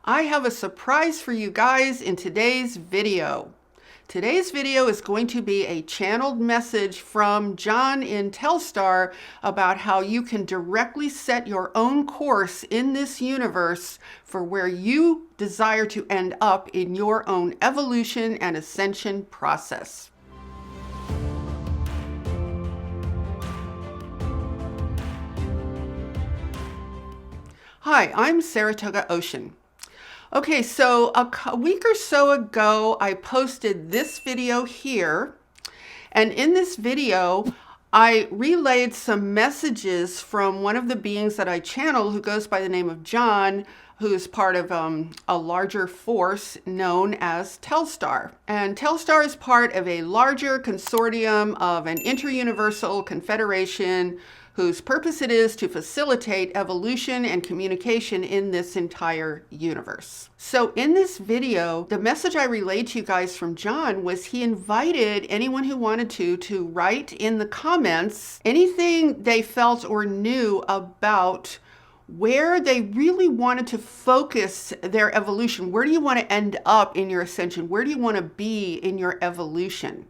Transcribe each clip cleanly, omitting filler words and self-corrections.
I have a surprise for you guys in today's video. Today's video is going to be a channeled message from John in Telstar about how you can directly set your own course in this universe for where you desire to end up in your own evolution and ascension process. Hi, I'm Saratoga Ocean. Okay, so a week or so ago, I posted this video here. And in this video, I relayed some messages from one of the beings that I channel who goes by the name of John, who is part of a larger force known as Telstar. And Telstar is part of a larger consortium of an interuniversal confederation whose purpose it is to facilitate evolution and communication in this entire universe. So in this video, the message I relayed to you guys from John was he invited anyone who wanted to write in the comments anything they felt or knew about where they really wanted to focus their evolution. Where do you want to end up in your ascension? Where do you want to be in your evolution?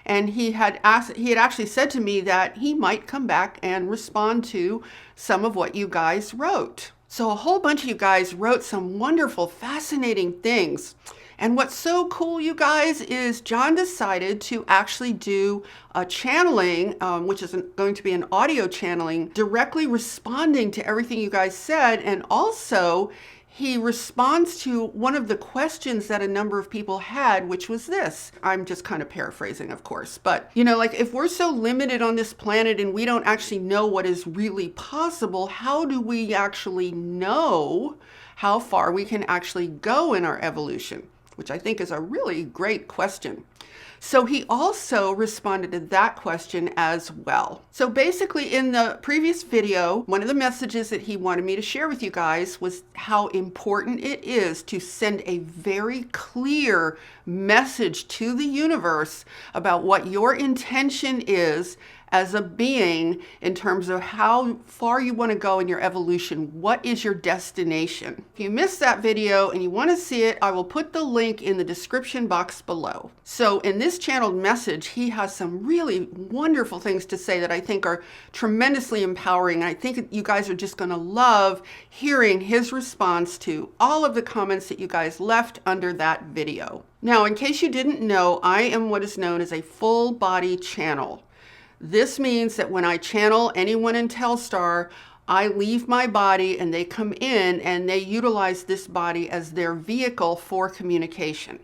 And he had actually said to me that he might come back and respond to some of what you guys wrote. So a whole bunch of you guys wrote some wonderful, fascinating things. And what's so cool, you guys, is John decided to actually do a channeling, which is going to be an audio channeling, directly responding to everything you guys said. And also, he responds to one of the questions that a number of people had, which was this. I'm just kind of paraphrasing, of course. But, you know, like if we're so limited on this planet and we don't actually know what is really possible, how do we actually know how far we can actually go in our evolution? Which I think is a really great question. So he also responded to that question as well. So basically in the previous video, one of the messages that he wanted me to share with you guys was how important it is to send a very clear message to the universe about what your intention is as a being in terms of how far you want to go in your evolution. What is your destination? If you missed that video and you want to see it, I will put the link in the description box below. So in this channeled message, he has some really wonderful things to say that I think are tremendously empowering. I think you guys are just going to love hearing his response to all of the comments that you guys left under that video. Now, in case you didn't know, I am what is known as a full body channel. This means that when I channel anyone in Telstar, I leave my body and they come in and they utilize this body as their vehicle for communication.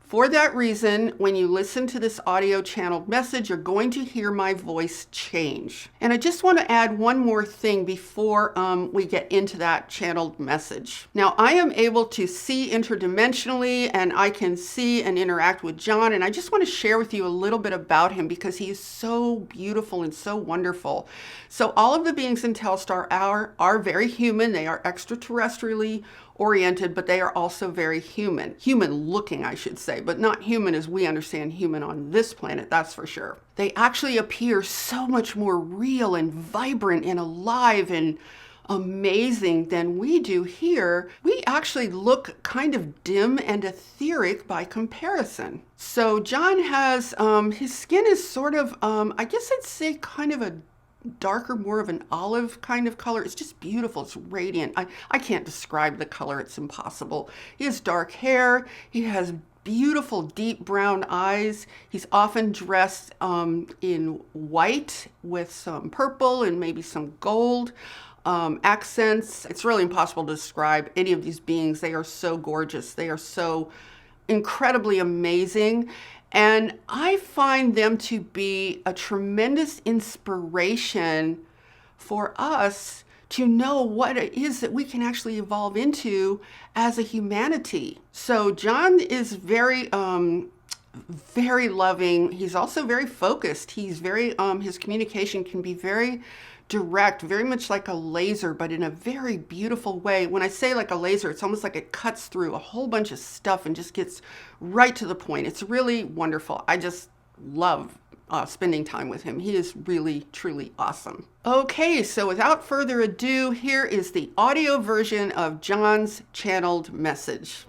For that reason, when you listen to this audio channeled message, you're going to hear my voice change. And I just want to add one more thing before we get into that channeled message. Now, I am able to see interdimensionally and I can see and interact with John. And I just want to share with you a little bit about him because he is so beautiful and so wonderful. So all of the beings in Telstar are very human. They are extraterrestrially oriented, but they are also very human looking, I should say, but not human as we understand human on this planet, that's for sure. They actually appear so much more real and vibrant and alive and amazing than we do here. We actually look kind of dim and etheric by comparison. So John has, his skin is sort of, I guess I'd say kind of a darker, more of an olive kind of color. It's just beautiful. It's radiant. I can't describe the color. It's impossible. He has dark hair. He has beautiful deep brown eyes. He's often dressed in white with some purple and maybe some gold accents. It's really impossible to describe any of these beings. They are so gorgeous. They are so incredibly amazing. And I find them to be a tremendous inspiration for us to know what it is that we can actually evolve into as a humanity. So John is very loving. He's also very focused. He's very, his communication can be very direct, very much like a laser, but in a very beautiful way. When I say like a laser, it's almost like it cuts through a whole bunch of stuff and just gets right to the point. It's really wonderful. I just love spending time with him. He is really, truly awesome. Okay, so without further ado, here is the audio version of John's channeled message.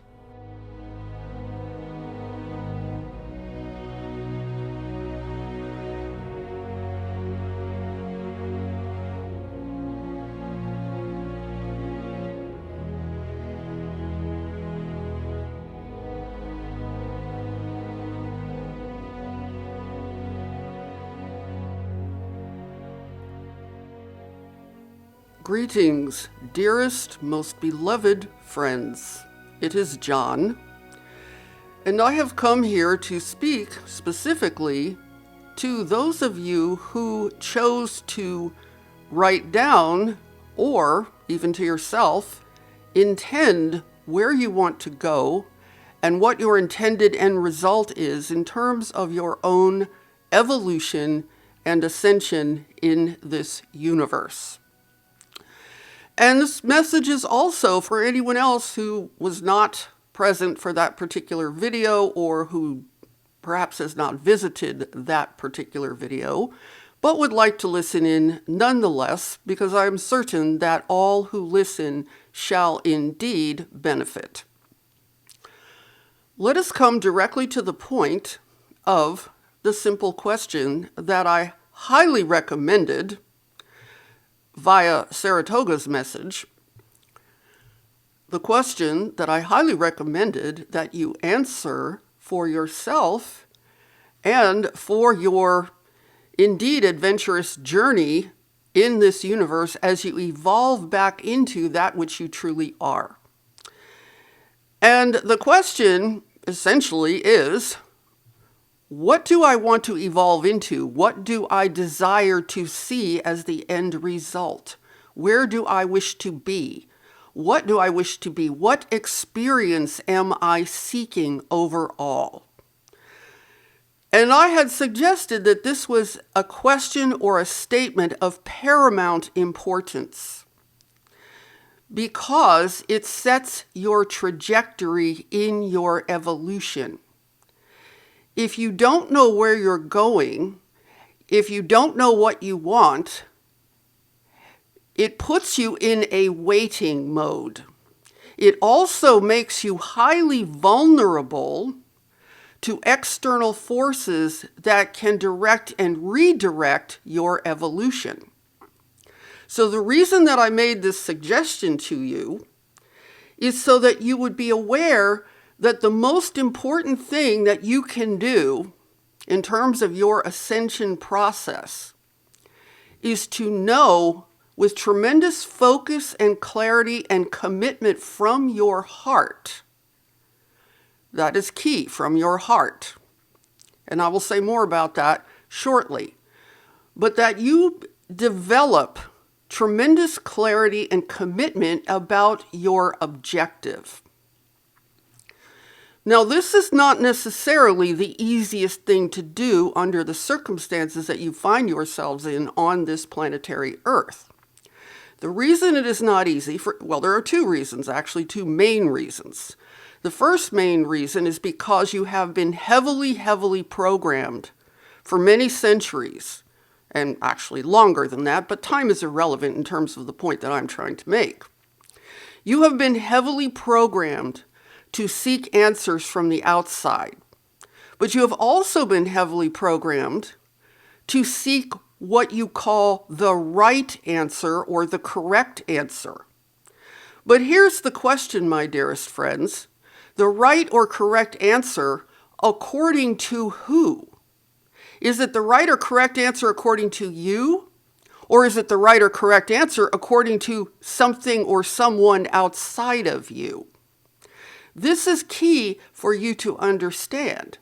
Greetings, dearest, most beloved friends. It is John, and I have come here to speak specifically to those of you who chose to write down, or even to yourself, intend where you want to go and what your intended end result is in terms of your own evolution and ascension in this universe. And this message is also for anyone else who was not present for that particular video or who perhaps has not visited that particular video, but would like to listen in nonetheless, because I am certain that all who listen shall indeed benefit. Let us come directly to the point of the simple question that I highly recommended via Saratoga's message, the question that I highly recommended that you answer for yourself and for your indeed adventurous journey in this universe as you evolve back into that which you truly are. And the question essentially is, what do I want to evolve into? What do I desire to see as the end result? Where do I wish to be? What do I wish to be? What experience am I seeking overall? And I had suggested that this was a question or a statement of paramount importance because it sets your trajectory in your evolution. If you don't know where you're going, if you don't know what you want, it puts you in a waiting mode. It also makes you highly vulnerable to external forces that can direct and redirect your evolution. So the reason that I made this suggestion to you is so that you would be aware that the most important thing that you can do in terms of your ascension process is to know with tremendous focus and clarity and commitment from your heart. That is key, from your heart. And I will say more about that shortly. But that you develop tremendous clarity and commitment about your objective. Now, this is not necessarily the easiest thing to do under the circumstances that you find yourselves in on this planetary Earth. The reason it is not easy, there are two reasons, actually, two main reasons. The first main reason is because you have been heavily programmed for many centuries, and actually longer than that, but time is irrelevant in terms of the point that I'm trying to make. You have been heavily programmed to seek answers from the outside. But you have also been heavily programmed to seek what you call the right answer or the correct answer. But here's the question, my dearest friends. The right or correct answer according to who? Is it the right or correct answer according to you? Or is it the right or correct answer according to something or someone outside of you? This is key for you to understand,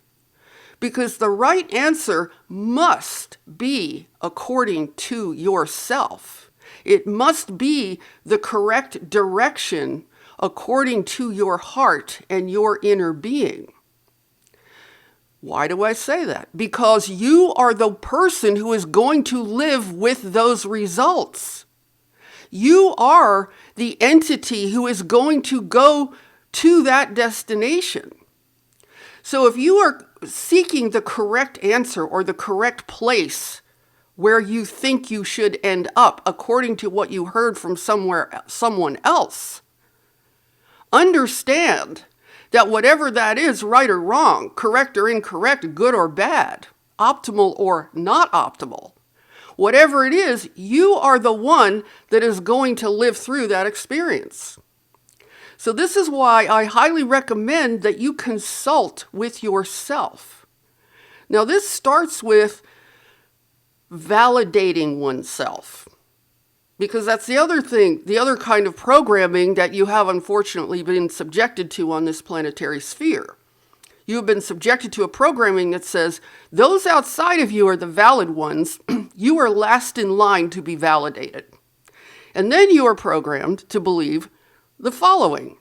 because the right answer must be according to yourself. It must be the correct direction according to your heart and your inner being. Why do I say that? Because you are the person who is going to live with those results. You are the entity who is going to go to that destination. So if you are seeking the correct answer or the correct place where you think you should end up according to what you heard from someone else, understand that whatever that is, right or wrong, correct or incorrect, good or bad, optimal or not optimal, whatever it is, you are the one that is going to live through that experience. So this is why I highly recommend that you consult with yourself. Now, this starts with validating oneself, because that's the other thing, the other kind of programming that you have unfortunately been subjected to on this planetary sphere. You have been subjected to a programming that says those outside of you are the valid ones. You are last in line to be validated. And then you are programmed to believe the following: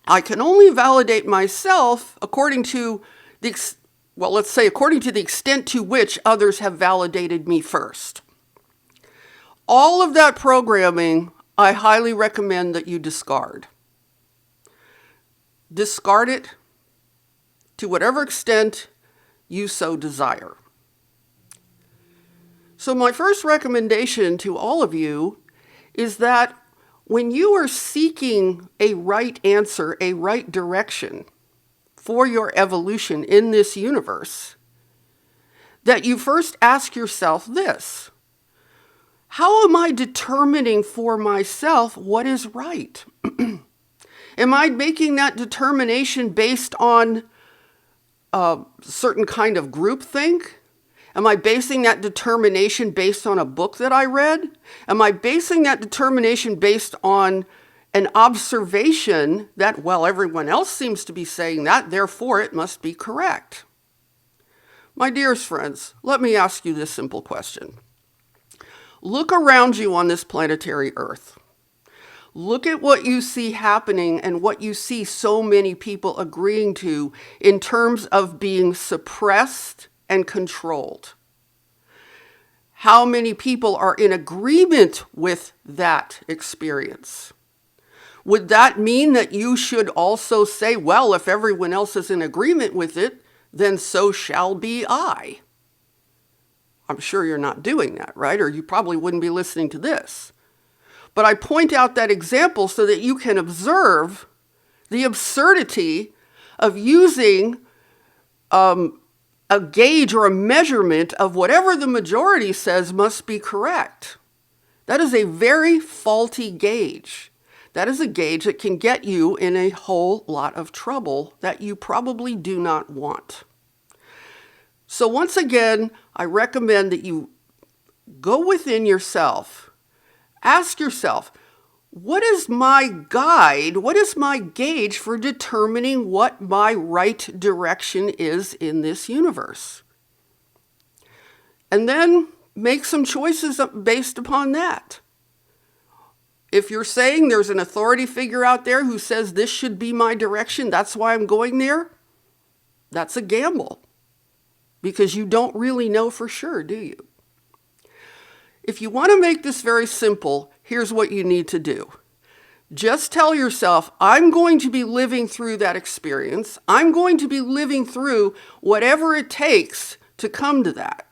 I can only validate myself according to according to the extent to which others have validated me first. All of that programming, I highly recommend that you discard. Discard it to whatever extent you so desire. So my first recommendation to all of you is that when you are seeking a right answer, a right direction for your evolution in this universe, that you first ask yourself this: how am I determining for myself what is right? Am I making that determination based on a certain kind of groupthink? Am I basing that determination based on a book that I read? Am I basing that determination based on an observation that, well, everyone else seems to be saying that, therefore it must be correct? My dearest friends, let me ask you this simple question. Look around you on this planetary Earth. Look at what you see happening and what you see so many people agreeing to in terms of being suppressed and controlled. How many people are in agreement with that experience? Would that mean that you should also say, well, if everyone else is in agreement with it, then so shall be I? I'm sure you're not doing that, right? Or you probably wouldn't be listening to this. But I point out that example so that you can observe the absurdity of using a gauge or a measurement of whatever the majority says must be correct. That is a very faulty gauge. That is a gauge that can get you in a whole lot of trouble that you probably do not want. So once again, I recommend that you go within yourself. Ask yourself, what is my guide? What is my gauge for determining what my right direction is in this universe? And then make some choices based upon that. If you're saying there's an authority figure out there who says this should be my direction, that's why I'm going there, that's a gamble. Because you don't really know for sure, do you? If you want to make this very simple, here's what you need to do. Just tell yourself, I'm going to be living through that experience. I'm going to be living through whatever it takes to come to that,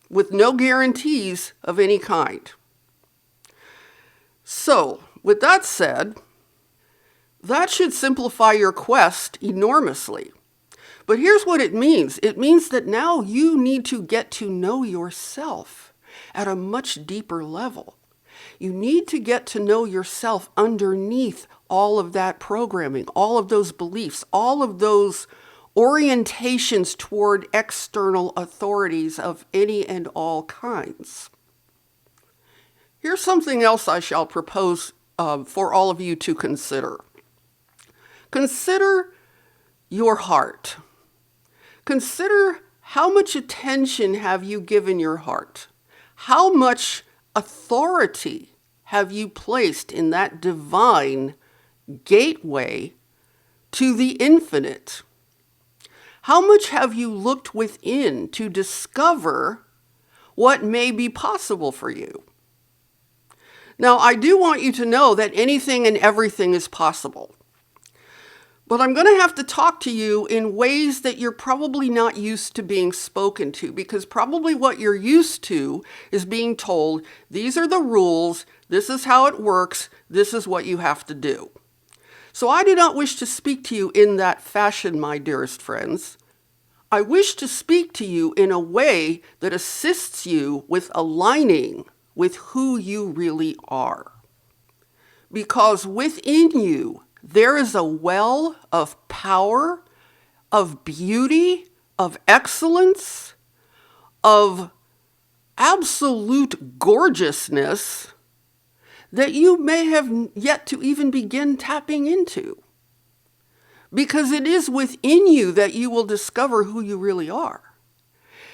with no guarantees of any kind. So, with that said, that should simplify your quest enormously. But here's what it means. It means that now you need to get to know yourself at a much deeper level. You need to get to know yourself underneath all of that programming, all of those beliefs, all of those orientations toward external authorities of any and all kinds. Here's something else I shall propose for all of you to consider. Consider your heart. Consider how much attention have you given your heart? How much authority have you placed in that divine gateway to the infinite? How much have you looked within to discover what may be possible for you? Now, I do want you to know that anything and everything is possible. But I'm going to have to talk to you in ways that you're probably not used to being spoken to, because probably what you're used to is being told, these are the rules, this is how it works, this is what you have to do. So I do not wish to speak to you in that fashion, my dearest friends. I wish to speak to you in a way that assists you with aligning with who you really are. Because within you, there is a well of power, of beauty, of excellence, of absolute gorgeousness that you may have yet to even begin tapping into. Because it is within you that you will discover who you really are.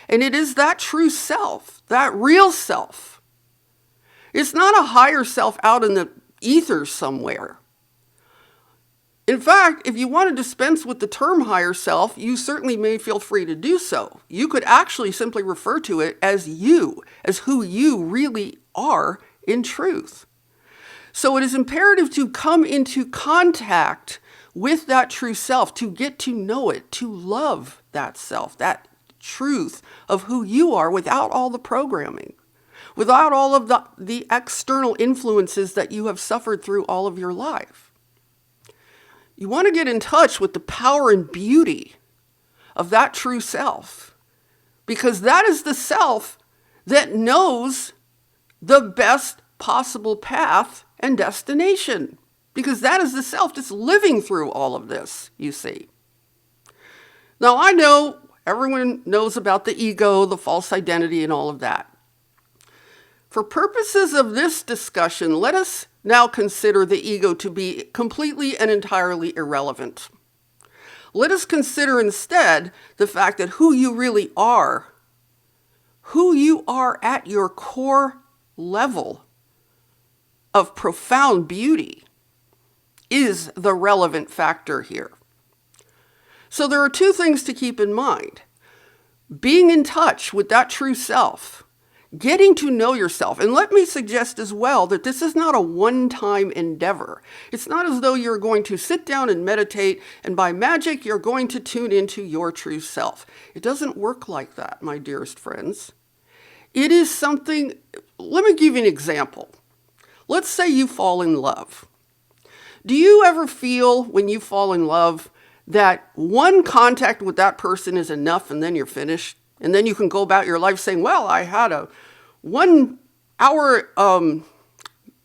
And it is that true self, that real self. It's not a higher self out in the ether somewhere. In fact, if you want to dispense with the term higher self, you certainly may feel free to do so. You could actually simply refer to it as you, as who you really are in truth. So it is imperative to come into contact with that true self, to get to know it, to love that self, that truth of who you are without all the programming, without all of the external influences that you have suffered through all of your life. You want to get in touch with the power and beauty of that true self, because that is the self that knows the best possible path and destination, because that is the self that's living through all of this, you see. Now, I know everyone knows about the ego, the false identity, and all of that. For purposes of this discussion, let us now consider the ego to be completely and entirely irrelevant. Let us consider instead the fact that who you really are, who you are at your core level of profound beauty, is the relevant factor here. So there are two things to keep in mind. Being in touch with that true self, getting to know yourself. And let me suggest as well that this is not a one-time endeavor. It's not as though you're going to sit down and meditate and by magic you're going to tune into your true self. It doesn't work like that, my dearest friends. It is something, let me give you an example. Let's say you fall in love. Do you ever feel when you fall in love that one contact with that person is enough and then you're finished? And then you can go about your life saying, well, I had a 1 hour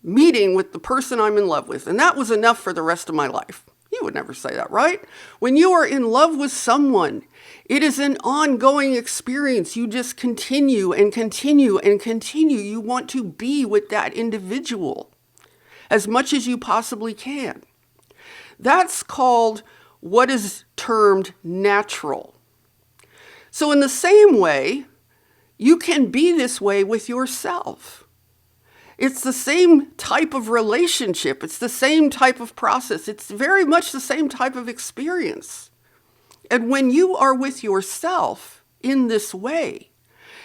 meeting with the person I'm in love with, and that was enough for the rest of my life. You would never say that, right? When you are in love with someone, it is an ongoing experience. You just continue and continue and continue. You want to be with that individual as much as you possibly can. That's called what is termed natural. So in the same way, you can be this way with yourself. It's the same type of relationship. It's the same type of process. It's very much the same type of experience. And when you are with yourself in this way,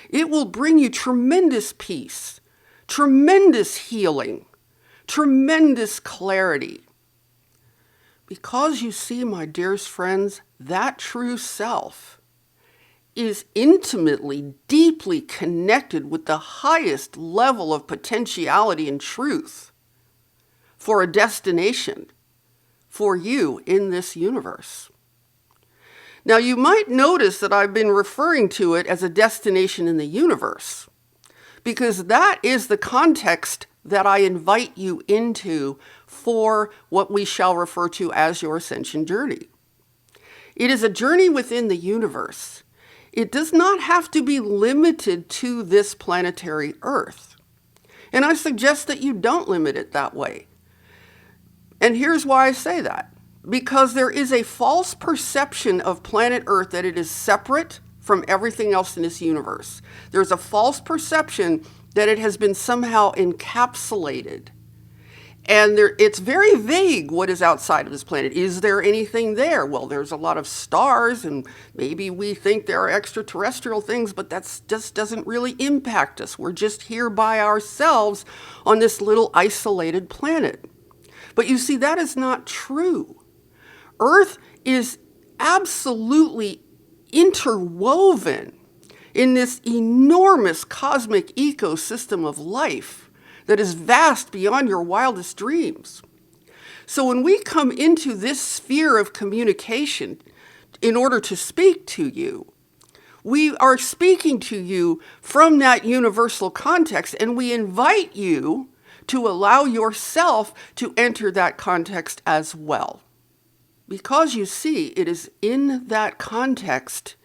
it will bring you tremendous peace, tremendous healing, tremendous clarity. Because you see, my dearest friends, that true self is intimately, deeply connected with the highest level of potentiality and truth for a destination for you in this universe. Now, you might notice that I've been referring to it as a destination in the universe, because that is the context that I invite you into for what we shall refer to as your ascension journey. It is a journey within the universe. It does not have to be limited to this planetary Earth. And I suggest that you don't limit it that way. And here's why I say that. Because there is a false perception of planet Earth that it is separate from everything else in this universe. There's a false perception that it has been somehow encapsulated. And it's very vague what is outside of this planet. Is there anything there? Well, there's a lot of stars, and maybe we think there are extraterrestrial things, but that just doesn't really impact us. We're just here by ourselves on this little isolated planet. But you see, that is not true. Earth is absolutely interwoven in this enormous cosmic ecosystem of life that is vast beyond your wildest dreams. So when we come into this sphere of communication in order to speak to you, we are speaking to you from that universal context, and we invite you to allow yourself to enter that context as well. Because you see, it is in that context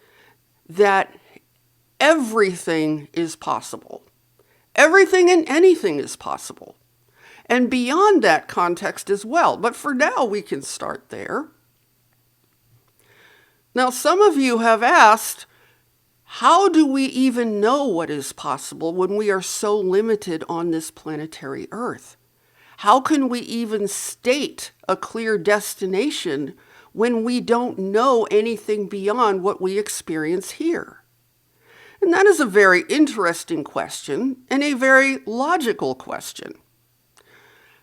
that everything is possible. Everything and anything is possible. And beyond that context as well. But for now, we can start there. Now, some of you have asked, how do we even know what is possible when we are so limited on this planetary Earth? How can we even state a clear destination when we don't know anything beyond what we experience here? And that is a very interesting question and a very logical question.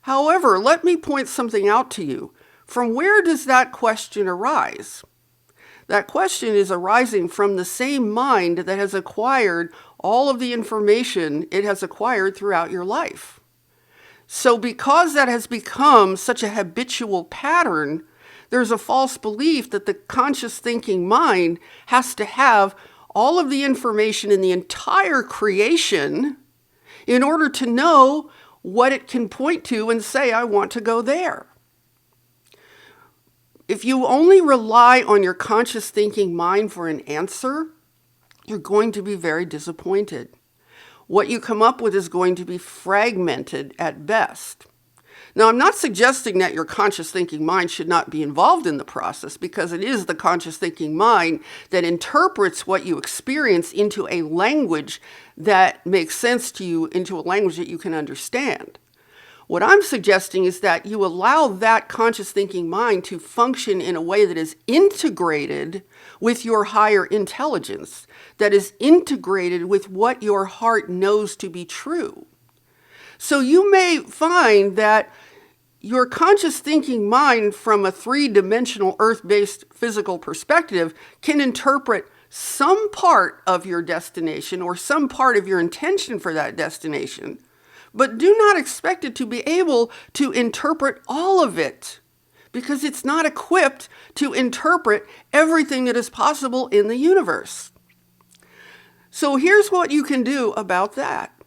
However, let me point something out to you. From where does that question arise? That question is arising from the same mind that has acquired all of the information it has acquired throughout your life. So because that has become such a habitual pattern, there's a false belief that the conscious thinking mind has to have all of the information in the entire creation in order to know what it can point to and say, I want to go there. If you only rely on your conscious thinking mind for an answer, you're going to be very disappointed. What you come up with is going to be fragmented at best. Now, I'm not suggesting that your conscious thinking mind should not be involved in the process, because it is the conscious thinking mind that interprets what you experience into a language that makes sense to you, into a language that you can understand. What I'm suggesting is that you allow that conscious thinking mind to function in a way that is integrated with your higher intelligence, that is integrated with what your heart knows to be true. So you may find that your conscious thinking mind from a three-dimensional earth-based physical perspective can interpret some part of your destination or some part of your intention for that destination, but do not expect it to be able to interpret all of it, because it's not equipped to interpret everything that is possible in the universe. So here's what you can do about that.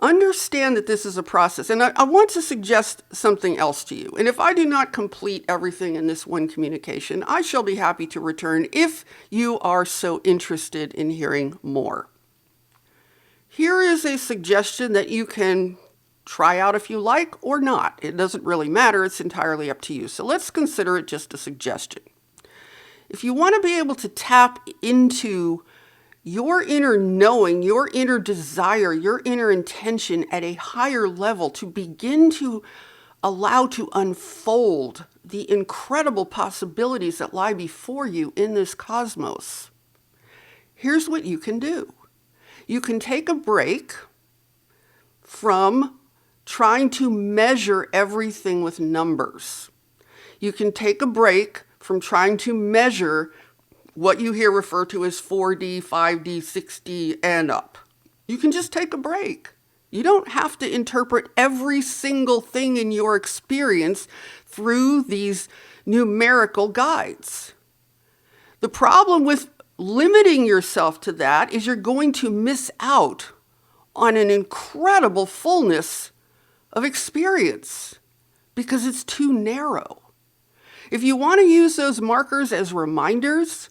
Understand that this is a process, and I want to suggest something else to you. And if I do not complete everything in this one communication, I shall be happy to return if you are so interested in hearing more. Here is a suggestion that you can try out if you like or not. It doesn't really matter. It's entirely up to you. So let's consider it just a suggestion. If you want to be able to tap into your inner knowing, your inner desire, your inner intention at a higher level, to begin to allow to unfold the incredible possibilities that lie before you in this cosmos, here's what you can do. You can take a break from trying to measure everything with numbers. You can take a break from trying to measure what you here refer to as 4D, 5D, 6D, and up. You can just take a break. You don't have to interpret every single thing in your experience through these numerical guides. The problem with limiting yourself to that is you're going to miss out on an incredible fullness of experience because it's too narrow. If you want to use those markers as reminders,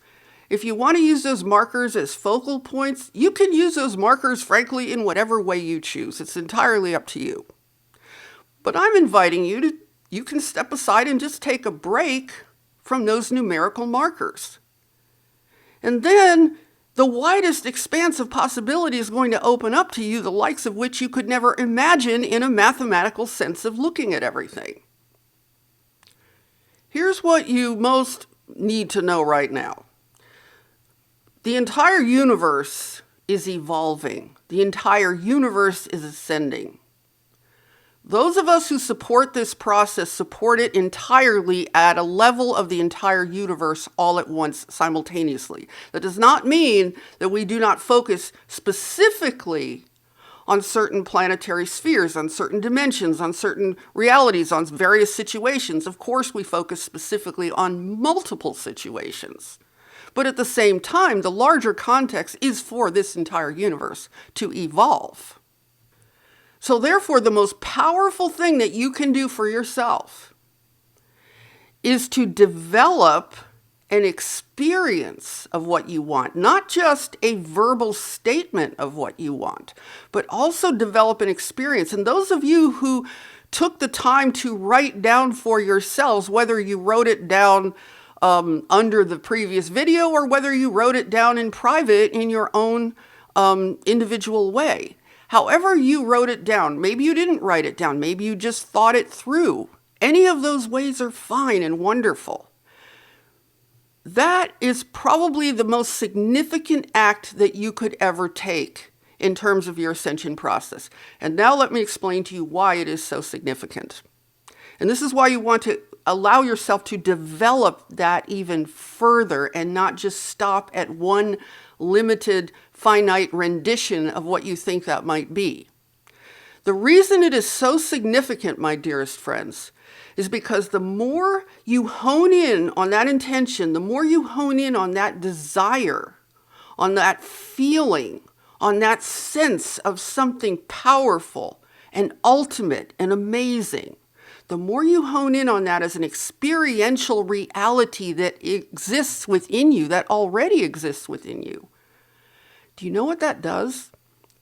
if you want to use those markers as focal points, you can use those markers, frankly, in whatever way you choose. It's entirely up to you. But I'm inviting you to, you can step aside and just take a break from those numerical markers. And then the widest expanse of possibility is going to open up to you, the likes of which you could never imagine in a mathematical sense of looking at everything. Here's what you most need to know right now. The entire universe is evolving. The entire universe is ascending. Those of us who support this process support it entirely at a level of the entire universe all at once simultaneously. That does not mean that we do not focus specifically on certain planetary spheres, on certain dimensions, on certain realities, on various situations. Of course, we focus specifically on multiple situations. But at the same time, the larger context is for this entire universe to evolve. So therefore, the most powerful thing that you can do for yourself is to develop an experience of what you want, not just a verbal statement of what you want, but also develop an experience. And those of you who took the time to write down for yourselves, whether you wrote it down under the previous video or whether you wrote it down in private in your own individual way, however you wrote it down, maybe you didn't write it down, maybe you just thought it through. Any of those ways are fine and wonderful. That is probably the most significant act that you could ever take in terms of your ascension process. And now let me explain to you why it is so significant. And this is why you want to allow yourself to develop that even further and not just stop at one limited, finite rendition of what you think that might be. The reason it is so significant, my dearest friends, is because the more you hone in on that intention, the more you hone in on that desire, on that feeling, on that sense of something powerful and ultimate and amazing, the more you hone in on that as an experiential reality that exists within you, that already exists within you, do you know what that does?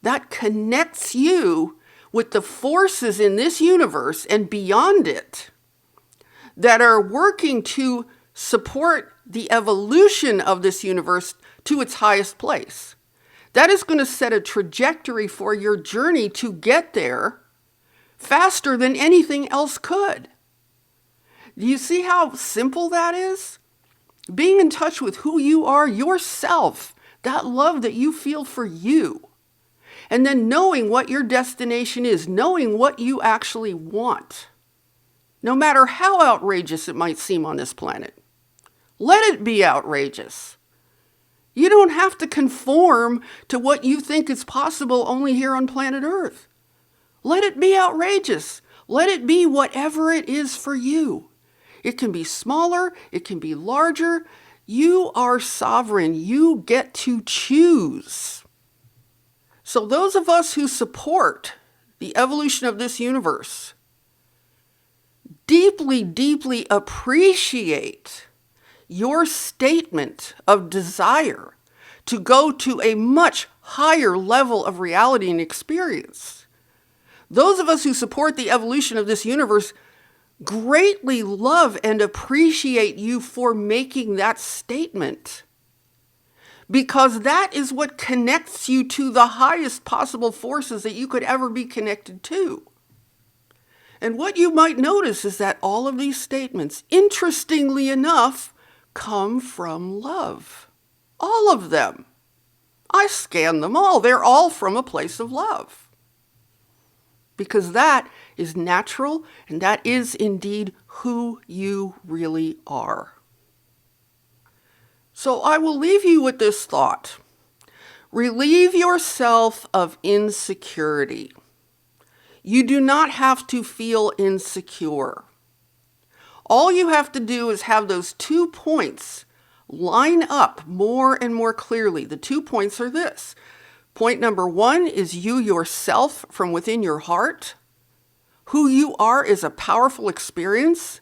That connects you with the forces in this universe and beyond it that are working to support the evolution of this universe to its highest place. That is going to set a trajectory for your journey to get there faster than anything else could. Do you see how simple that is? Being in touch with who you are yourself, that love that you feel for you, and then knowing what your destination is, knowing what you actually want, no matter how outrageous it might seem on this planet. Let it be outrageous. You don't have to conform to what you think is possible only here on planet Earth. Let it be outrageous. Let it be whatever it is for you. It can be smaller, it can be larger. You are sovereign. You get to choose. So those of us who support the evolution of this universe deeply, deeply appreciate your statement of desire to go to a much higher level of reality and experience. Those of us who support the evolution of this universe greatly love and appreciate you for making that statement, because that is what connects you to the highest possible forces that you could ever be connected to. And what you might notice is that all of these statements, interestingly enough, come from love. All of them. I scanned them all. They're all from a place of love. Because that is natural, and that is indeed who you really are. So I will leave you with this thought. Relieve yourself of insecurity. You do not have to feel insecure. All you have to do is have those 2 points line up more and more clearly. The 2 points are this. Point number 1 is you yourself from within your heart. Who you are is a powerful experience.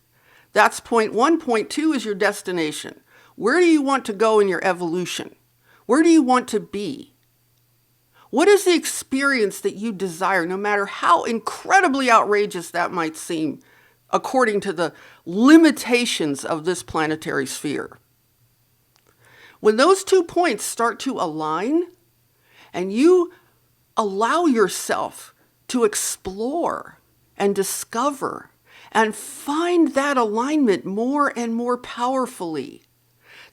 That's point 1. Point 2 is your destination. Where do you want to go in your evolution? Where do you want to be? What is the experience that you desire, no matter how incredibly outrageous that might seem, according to the limitations of this planetary sphere? When those 2 points start to align, and you allow yourself to explore and discover and find that alignment more and more powerfully,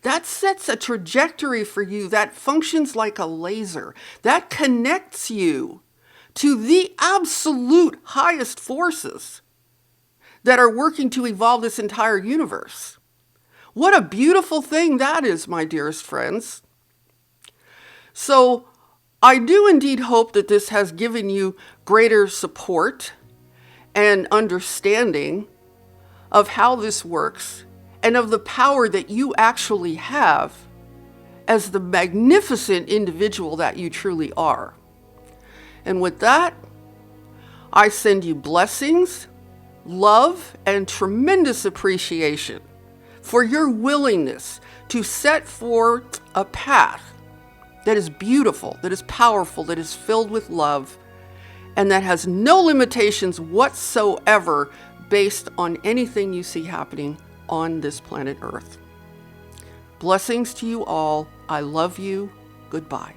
that sets a trajectory for you that functions like a laser. That connects you to the absolute highest forces that are working to evolve this entire universe. What a beautiful thing that is, my dearest friends. So I do indeed hope that this has given you greater support and understanding of how this works and of the power that you actually have as the magnificent individual that you truly are. And with that, I send you blessings, love, and tremendous appreciation for your willingness to set forth a path that is beautiful, that is powerful, that is filled with love, and that has no limitations whatsoever based on anything you see happening on this planet Earth. Blessings to you all. I love you. Goodbye.